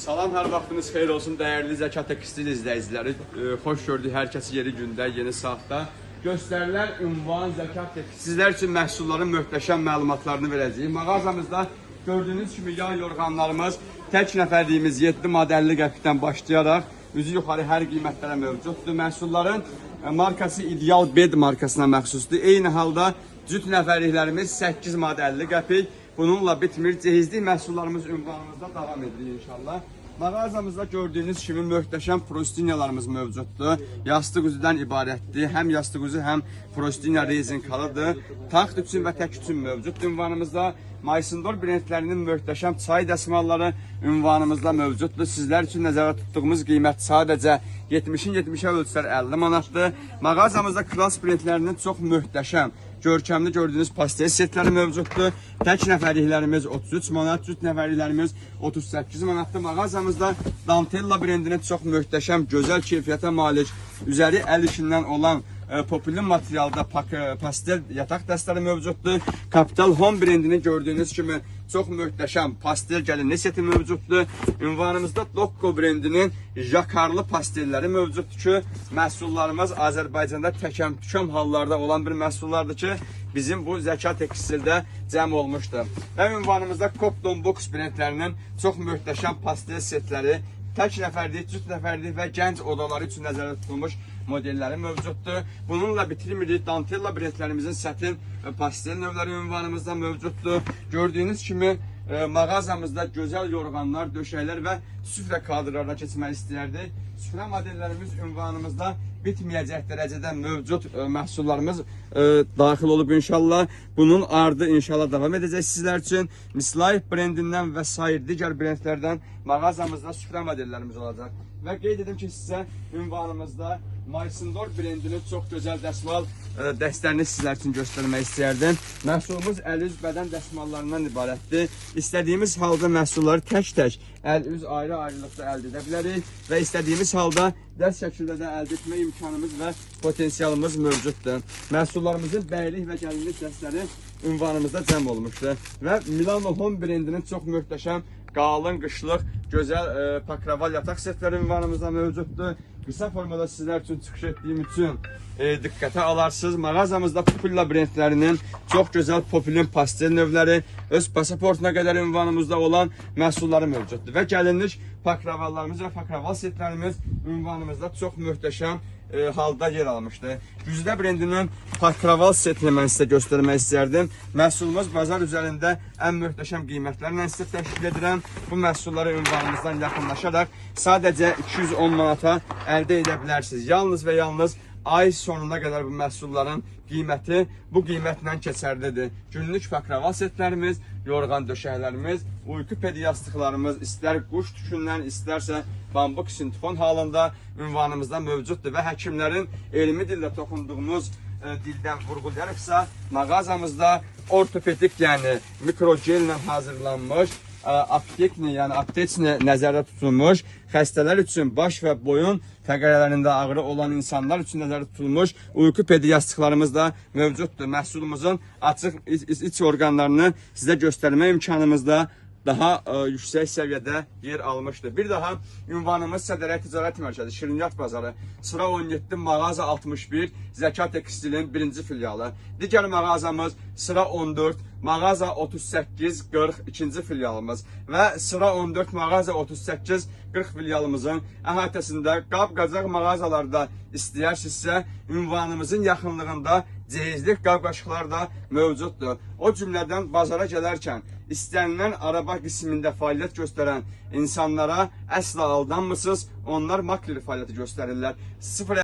Salam, hər vaxtınız xeyir olsun dəyərli Zəkat Tekstil izləyiciləri. Xoş gördük hər kəsi yeri gündə, yeni saatda. Göstərilən ünvan Zəkat Tekstil. Sizlər üçün məhsulların möhtəşəm məlumatlarını verəcəyik. Mağazamızda gördüyünüz kimi yay yorğanlarımız tək nəfərliyimiz 7 modelli qəpikdən başlayaraq üzü yuxarı hər qiymətlərə mövcuddur. Məhsulların markası İdeal Bed markasına məxsusdur. Eyni halda cüt nəfərliklərimiz 8 modelli qəpik. Bununla bitmir. Cehizlik məhsullarımız ünvanımızda davam edir inşallah. Mağazamızda gördüyünüz kimi möhtəşəm prostinyalarımız mövcuddur. Yastıq üzüdən ibarətdir. Həm yastıq üzü, həm prostinya rezinkalıdır. Taxt üçün və tək üçün mövcud. Ünvanımızda Maysindor brendlərinin möhtəşəm çay dəsmalları ünvanımızda mövcuddur. Sizlər üçün nəzərdə tutduğumuz qiymət sadəcə 70-in 70-ə ölçülər 50 manatdır. Mağazamızda Klas brendlərinin çox möhtəşəm, görkəmli gördüyünüz pastel setləri mövcuddur. Tək nəfərliklərimiz 33 manat, cüt nəfərliklərimiz 38 manatdır. Mağazamızda Dantella brendinin çox möhtəşəm, gözəl keyfiyyətə malik, üzəri əl işindən olan popüler materialda pastel yataq dəstləri mövcuddur. Capital Home brendini gördüyünüz kimi çox möhtəşəm pastel gəlinli seti mövcuddur. Ünvanımızda Dokko brendinin jakarlı pastelləri mövcuddur ki, məhsullarımız Azərbaycanda təkəm-tükəm hallarda olan bir məhsullardır ki, bizim bu Zəkat Tekstildə cəm olmuşdur. Və ünvanımızda Copton Box brendlərinin çox möhtəşəm pastel setləri, tək nəfərlik, cüt nəfərlik və gənc odaları üçün nəzərdə tutulmuş modelləri mövcuddur. Bununla bitirmirik. Dantella brendlərimizin sətin pastel növləri ünvanımızda mövcuddur. Gördüyünüz kimi mağazamızda gözəl yorğanlar, döşəklər və süfrə kadrlarına keçmək istəyərdik. Süfrə modellərimiz ünvanımızda bitməyəcək dərəcədə mövcud məhsullarımız daxil olub inşallah. Bunun ardı inşallah davam edəcək sizlər üçün. Mislayif brendindən və sair digər brendlərdən mağazamızda süfrə modellərimiz olacaq. Və qeyd edim ki, sizə ünvanımızda Maysindor brendinin çox gözəl dəsmal dəstlərini sizlər üçün göstərmək istəyərdim. Məhsulumuz əl-üz bədən dəsmallarından ibarətdir. İstədiyimiz halda məhsulları tək-tək əl-üz ayrı-ayrılıqda əldə edə bilərik və istədiyimiz halda dəst şəkildə də əldə etmə imkanımız və potensialımız mövcuddur. Məhsullarımızın bəylik və gəlinlik dəstləri ünvanımızda cəm olmuşdur. Və Milano Home brendinin çox möhtəşəm, qalın, qışlıq, gözəl pakraval yataq setləri ünvanımızda mövcuddur. Qısa formada sizlər üçün çıxış etdiyim üçün diqqətə alarsınız. Mağazamızda Populla brendlərinin çox gözəl populin pastel növləri, öz pasaportuna qədər ünvanımızda olan məhsulları mövcuddur. Və gəlinlik pakravallarımız və pakraval setlərimiz ünvanımızda çox möhtəşəm halda yer almışdır. Güzdə brendinin pakraval setini mən sizə göstərmək istərdim. Məhsulumuz bazar üzərində ən möhtəşəm qiymətlərlə sizə təşkil edirəm. Bu məhsulları ünvanımızdan yaxınlaşaraq sadəcə 210 manata əldə edə bilərsiniz. Yalnız və yalnız ay sonuna qədər bu məhsulların qiyməti bu qiymətlə keçərlidir. Günlük pakraval setlərimiz, yorğan döşəklərimiz, uyku pedi yastıqlarımız istər quş tükündən, istərsə bambuk sintifon halında ünvanımızda mövcuddur və həkimlərin elmi dildə toxunduğumuz dildən vurğulayarıqsa, mağazamızda ortopedik, yəni mikrogellə hazırlanmış, aptekni, yəni aptekni nəzərdə tutulmuş, xəstələr üçün baş və boyun fəqərələrində ağrı olan insanlar üçün nəzərdə tutulmuş uyku pedi yastıqlarımız da mövcuddur. Məhsulumuzun açıq iç orqanlarını sizə göstərmə imkanımızda daha yüksək səviyyədə yer almışdır. Bir daha ünvanımız Sədərək Ticarət Mərkəzi, Şirniyyat Bazarı, sıra 17, mağaza 61, Zəkat Tekstilin 1-ci filialı. Digər mağazamız sıra 14, mağaza 38, 40, 2-ci filialımız və sıra 14, mağaza 38, 40 filialımızın əhatəsində qab-qacaq mağazalarda istəyərsinizsə, ünvanımızın yaxınlığında cehizlik qab-qaşıqlar da mövcuddur. O cümlədən bazara gələrkən istənilən araba qismində fəaliyyət göstərən insanlara əsla aldanmısınız. Onlar makler fəaliyyəti göstərirlər.